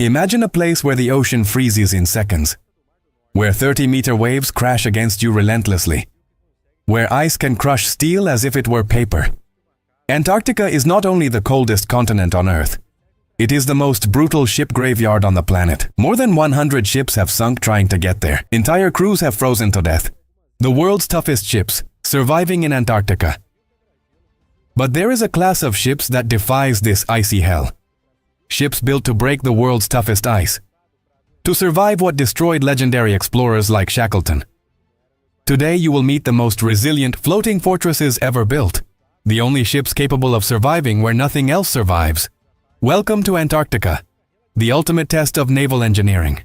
Imagine a place where the ocean freezes in seconds, where 30-meter waves crash against you relentlessly, where ice can crush steel as if it were paper. Antarctica is not only the coldest continent on Earth, it is the most brutal ship graveyard on the planet. More than 100 ships have sunk trying to get there. Entire crews have frozen to death. The world's toughest ships, surviving in Antarctica. But there is a class of ships that defies this icy hell. Ships built to break the world's toughest ice. To survive what destroyed legendary explorers like Shackleton. Today you will meet the most resilient floating fortresses ever built. The only ships capable of surviving where nothing else survives. Welcome to Antarctica, the ultimate test of naval engineering.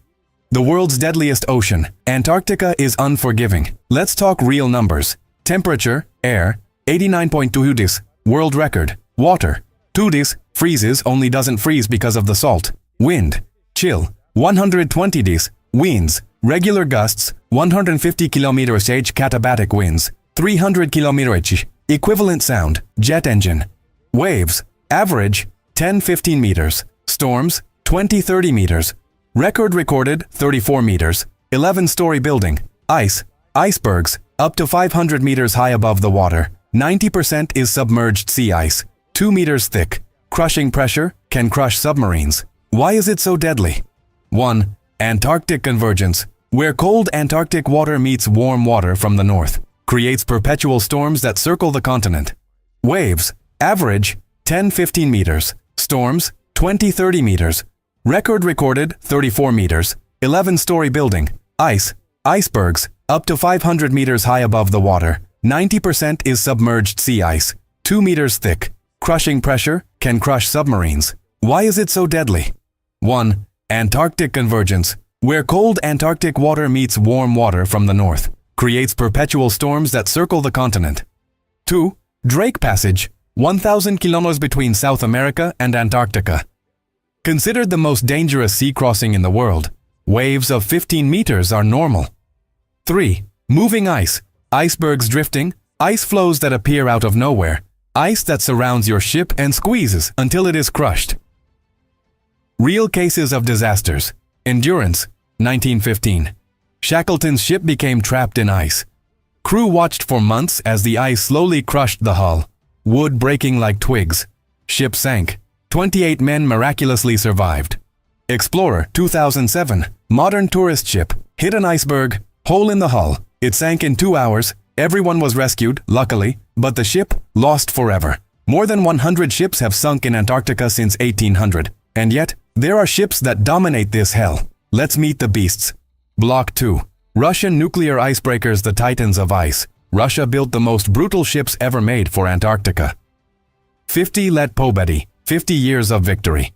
The world's deadliest ocean, Antarctica is unforgiving. Let's talk real numbers. Temperature, air, 89.2 degrees, world record. Water, 2 degrees, freezes only doesn't freeze because of the salt. Wind, chill, 120 degrees, winds, regular gusts, 150 km/h katabatic winds, 300 km/h, equivalent sound, jet engine. Waves, average, 10-15 meters. Storms, 20-30 meters. Record recorded, 34 meters. 11-story building. Ice, icebergs, up to 500 meters high above the water. 90% is submerged sea ice. 2 meters thick. Crushing pressure, can crush submarines. Why is it so deadly? 1. Antarctic convergence, where cold Antarctic water meets warm water from the north, creates perpetual storms that circle the continent. Waves, average, 10-15 meters. Storms, 20-30 meters. Record recorded, 34 meters. 11-story building. Ice, icebergs, up to 500 meters high above the water. 90% is submerged sea ice. 2 meters thick. Crushing pressure, can crush submarines. Why is it so deadly? 1. Antarctic convergence, where cold Antarctic water meets warm water from the north, creates perpetual storms that circle the continent. 2. Drake Passage, 1,000 kilometers between South America and Antarctica. Considered the most dangerous sea crossing in the world, waves of 15 meters are normal. 3. Moving ice, icebergs drifting, ice flows that appear out of nowhere, ice that surrounds your ship and squeezes until it is crushed. Real cases of disasters. Endurance, 1915. Shackleton's ship became trapped in ice. Crew watched for months as the ice slowly crushed the hull, wood breaking like twigs. Ship sank. 28 men miraculously survived. Explorer, 2007. Modern tourist ship. Hit an iceberg, hole in the hull. It sank in 2 hours. Everyone was rescued, luckily, but the ship lost forever. More than 100 ships have sunk in Antarctica since 1800. And yet, there are ships that dominate this hell. Let's meet the beasts. Block 2. Russian nuclear icebreakers, the titans of ice. Russia built the most brutal ships ever made for Antarctica. 50 Let Pobedi, 50 years of victory.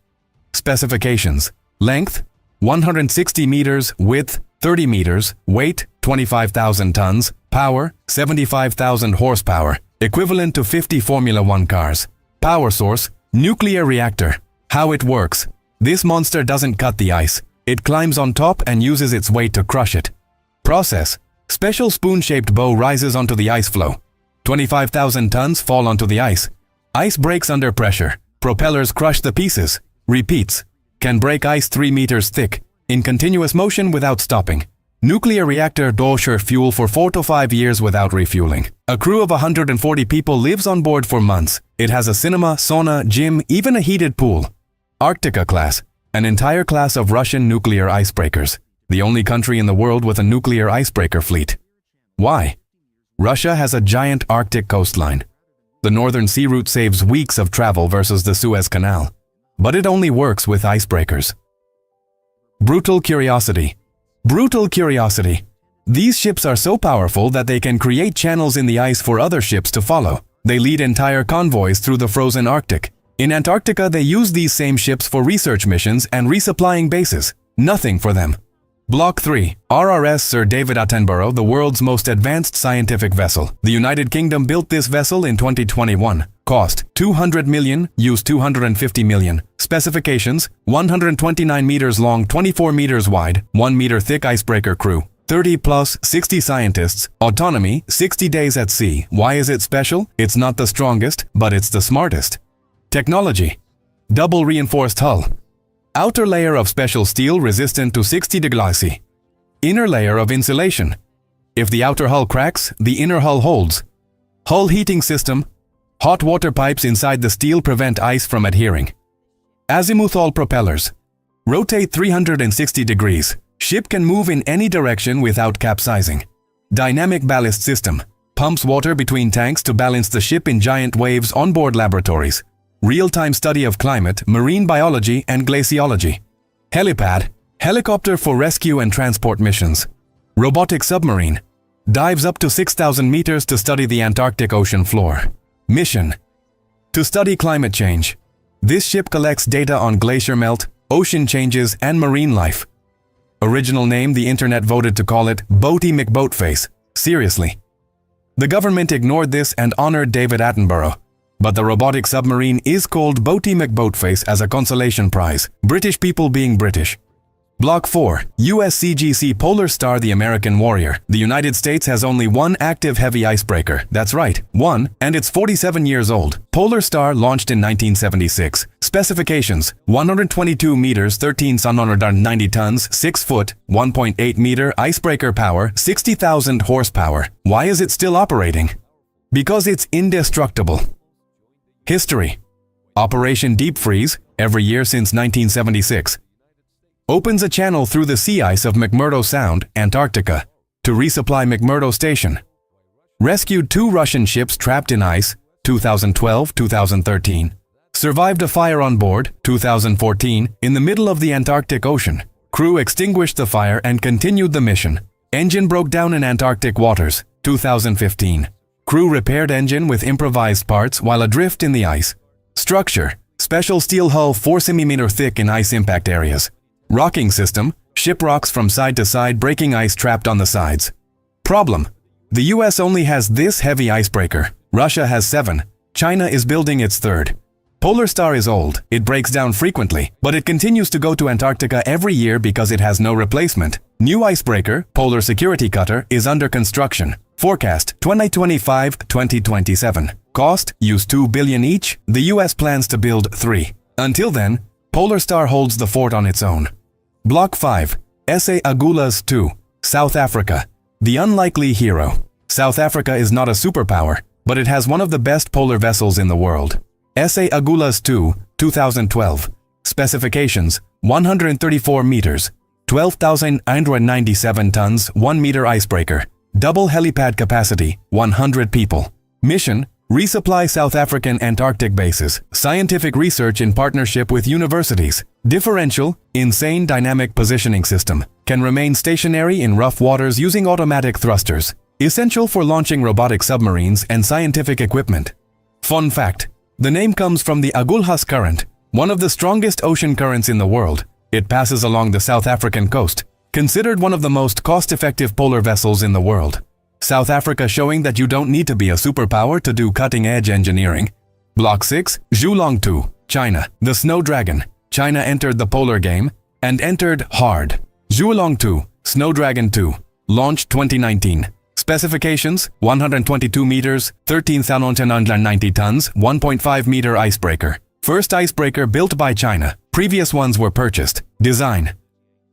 Specifications. Length, 160 meters. Width, 30 meters. Weight, 25,000 tons. Power, 75,000 horsepower. Equivalent to 50 Formula 1 cars. Power source, nuclear reactor. How it works. This monster doesn't cut the ice. It climbs on top and uses its weight to crush it. Process. Special spoon-shaped bow rises onto the ice floe. 25,000 tons fall onto the ice. Ice breaks under pressure. Propellers crush the pieces. Repeats. Can break ice 3 meters thick, in continuous motion without stopping. Nuclear reactor stores fuel for 4 to 5 years without refueling. A crew of 140 people lives on board for months. It has a cinema, sauna, gym, even a heated pool. Arctica class, an entire class of Russian nuclear icebreakers, the only country in the world with a nuclear icebreaker fleet. Why? Russia has a giant Arctic coastline. The northern sea route saves weeks of travel versus the Suez Canal, but it only works with icebreakers. Brutal curiosity. Brutal curiosity. These ships are so powerful that they can create channels in the ice for other ships to follow. They lead entire convoys through the frozen Arctic. In Antarctica, they use these same ships for research missions and resupplying bases. Nothing for them. Block 3. RRS Sir David Attenborough, the world's most advanced scientific vessel. The United Kingdom built this vessel in 2021. Cost, 200 million, used 250 million. Specifications, 129 meters long, 24 meters wide, 1 meter thick icebreaker crew. 30 plus 60 scientists. Autonomy, 60 days at sea. Why is it special? It's not the strongest, but it's the smartest. Technology. Double reinforced hull. Outer layer of special steel resistant to 60 degrees C. Inner layer of insulation. If the outer hull cracks, the inner hull holds. Hull heating system. Hot water pipes inside the steel prevent ice from adhering. Azimuthal propellers. Rotate 360 degrees. Ship can move in any direction without capsizing. Dynamic ballast system. Pumps water between tanks to balance the ship in giant waves onboard laboratories. Real-time study of climate, marine biology, and glaciology. Helipad. Helicopter for rescue and transport missions. Robotic submarine. Dives up to 6,000 meters to study the Antarctic ocean floor. Mission. To study climate change. This ship collects data on glacier melt, ocean changes, and marine life. Original name the internet voted to call it Boaty McBoatface. Seriously. The government ignored this and honored David Attenborough. But the robotic submarine is called Boaty McBoatface as a consolation prize, British people being British. Block 4. USCGC Polar Star the American Warrior. The United States has only one active heavy icebreaker. That's right, one, and it's 47 years old. Polar Star launched in 1976. Specifications: 122 meters, 13,190 tons, 6 foot, 1.8 meter icebreaker power, 60,000 horsepower. Why is it still operating? Because it's indestructible. History. Operation Deep Freeze, every year since 1976. Opens a channel through the sea ice of McMurdo Sound, Antarctica, to resupply McMurdo Station. Rescued 2 Russian ships trapped in ice, 2012-2013. Survived a fire on board, 2014, in the middle of the Antarctic Ocean. Crew extinguished the fire and continued the mission. Engine broke down in Antarctic waters, 2015. Crew repaired engine with improvised parts while adrift in the ice. Structure: special steel hull 4 cm thick in ice impact areas. Rocking system: ship rocks from side to side, breaking ice trapped on the sides. Problem: the US only has this heavy icebreaker. Russia has 7. China is building its 3rd. Polar Star is old, it breaks down frequently, but it continues to go to Antarctica every year because it has no replacement. New icebreaker, Polar Security Cutter, is under construction. Forecast: 2025-2027. Cost: use $2 billion each. The US plans to build 3. Until then, Polar Star holds the fort on its own. Block 5. S.A. Agulhas 2. South Africa. The unlikely hero. South Africa is not a superpower, but it has one of the best polar vessels in the world. S.A. Agulhas 2, 2012. Specifications: 134 meters, 12,997 tons, 1 meter icebreaker. Double helipad capacity, 100 people. Mission: resupply South African Antarctic bases. Scientific research in partnership with universities. Differential, insane dynamic positioning system. Can remain stationary in rough waters using automatic thrusters. Essential for launching robotic submarines and scientific equipment. Fun fact: the name comes from the Agulhas Current, one of the strongest ocean currents in the world. It passes along the South African coast. Considered one of the most cost-effective polar vessels in the world. South Africa showing that you don't need to be a superpower to do cutting-edge engineering. Block 6, Zhulong 2, China. The Snow Dragon. China entered the polar game, and entered hard. Zhulong 2, Snow Dragon 2. Launched 2019. Specifications: 122 meters, 13,990 tons, 1.5 meter icebreaker. First icebreaker built by China. Previous ones were purchased. Design: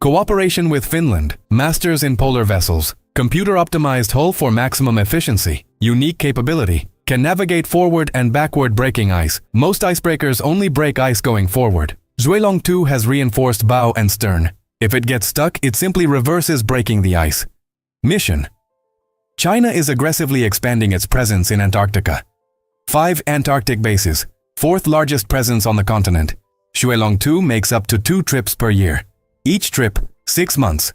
cooperation with Finland. Masters in polar vessels. Computer-optimized hull for maximum efficiency. Unique capability. Can navigate forward and backward breaking ice. Most icebreakers only break ice going forward. Zhuilong 2 has reinforced bow and stern. If it gets stuck, it simply reverses breaking the ice. Mission: China is aggressively expanding its presence in Antarctica. 5 Antarctic bases. 4th largest presence on the continent. Zhuilong 2 makes up to 2 trips per year. Each trip, 6 months.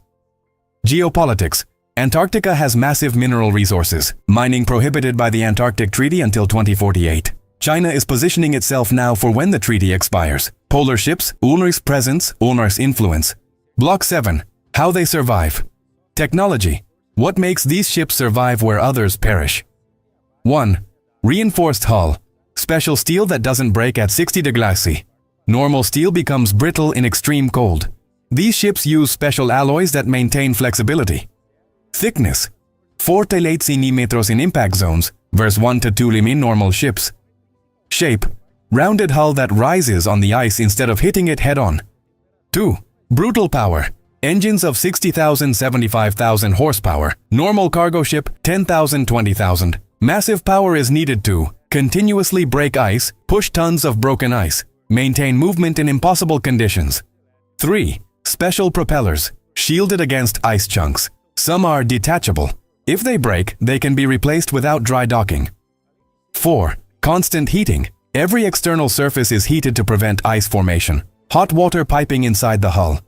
Geopolitics. Antarctica has massive mineral resources. Mining prohibited by the Antarctic Treaty until 2048. China is positioning itself now for when the treaty expires. Polar ships, Ulrich's presence, Ulrich's influence. Block 7. How they survive. Technology. What makes these ships survive where others perish? 1. Reinforced hull. Special steel that doesn't break at 60 degrees C. Normal steel becomes brittle in extreme cold. These ships use special alloys that maintain flexibility. Thickness: 4 to 8 cm in impact zones versus 1 to 2 mm in normal ships. Shape: rounded hull that rises on the ice instead of hitting it head-on. 2. Brutal power. Engines of 60,000, 75,000 horsepower. Normal cargo ship, 10,000, 20,000. Massive power is needed to continuously break ice, push tons of broken ice, maintain movement in impossible conditions. 3. Special propellers, shielded against ice chunks. Some are detachable. If they break, they can be replaced without dry docking. 4. Constant heating. Every external surface is heated to prevent ice formation. Hot water piping inside the hull.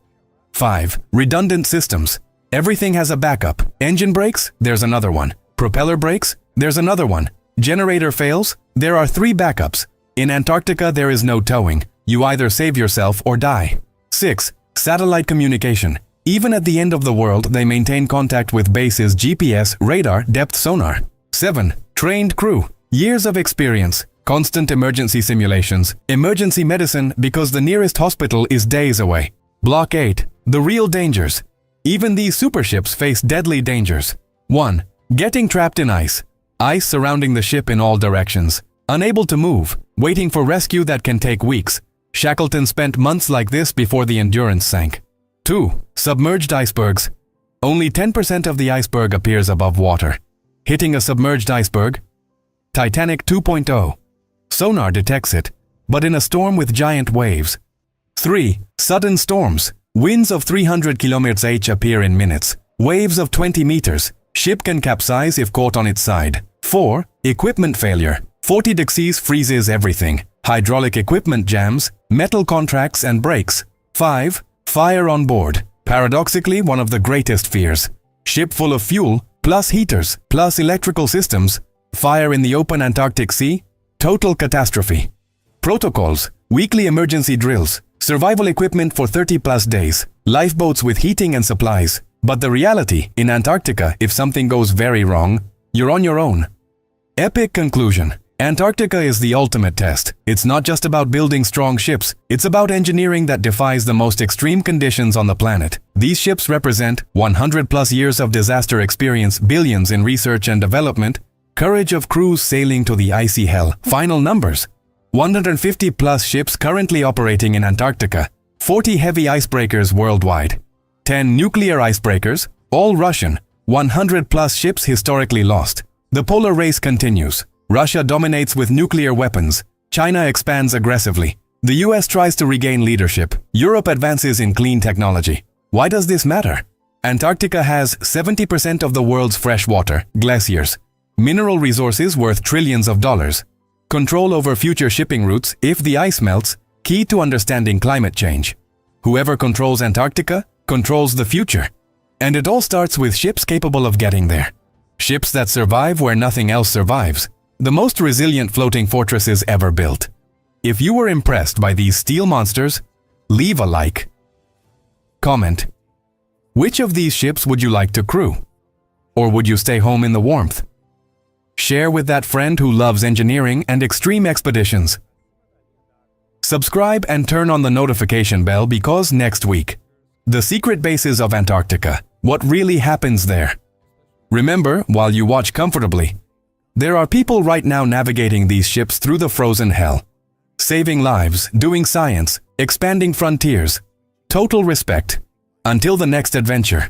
5. Redundant systems. Everything has a backup. Engine breaks, there's another one. Propeller breaks, there's another one. Generator fails, there are 3 backups. In Antarctica, there is no towing. You either save yourself or die. 6. Satellite communication. Even at the end of the world, they maintain contact with bases, GPS, radar, depth sonar. 7. Trained crew. Years of experience. Constant emergency simulations. Emergency medicine because the nearest hospital is days away. Block 8. The real dangers. Even these superships face deadly dangers. 1. Getting trapped in ice. Ice surrounding the ship in all directions. Unable to move. Waiting for rescue that can take weeks. Shackleton spent months like this before the Endurance sank. 2. Submerged icebergs. Only 10% of the iceberg appears above water. Hitting a submerged iceberg? Titanic 2.0. Sonar detects it, but in a storm with giant waves. 3. Sudden storms. Winds of 300 km/h appear in minutes. Waves of 20 meters. Ship can capsize if caught on its side. 4. Equipment failure. 40 degrees freezes everything. Hydraulic equipment jams, metal contracts and brakes. 5. Fire on board. Paradoxically, one of the greatest fears. Ship full of fuel, plus heaters, plus electrical systems. Fire in the open Antarctic Sea. Total catastrophe. Protocols. Weekly emergency drills. Survival equipment for 30+ days. Lifeboats with heating and supplies. But the reality, in Antarctica, if something goes very wrong, you're on your own. Epic conclusion. Antarctica is the ultimate test. It's not just about building strong ships, it's about engineering that defies the most extreme conditions on the planet. These ships represent 100+ years of disaster experience, billions in research and development, courage of crews sailing to the icy hell. Final numbers. 150+ ships currently operating in Antarctica, 40 heavy icebreakers worldwide, 10 nuclear icebreakers, all Russian, 100+ ships historically lost. The polar race continues. Russia dominates with nuclear weapons. China expands aggressively. The US tries to regain leadership. Europe advances in clean technology. Why does this matter? Antarctica has 70% of the world's fresh water, glaciers, mineral resources worth trillions of dollars, control over future shipping routes if the ice melts, key to understanding climate change. Whoever controls Antarctica controls the future. And it all starts with ships capable of getting there. Ships that survive where nothing else survives. The most resilient floating fortresses ever built. If you were impressed by these steel monsters, leave a like. Comment. Which of these ships would you like to crew? Or would you stay home in the warmth? Share with that friend who loves engineering and extreme expeditions. Subscribe and turn on the notification bell because next week, the secret bases of Antarctica, what really happens there. Remember, while you watch comfortably, there are people right now navigating these ships through the frozen hell. Saving lives, doing science, expanding frontiers. Total respect. Until the next adventure.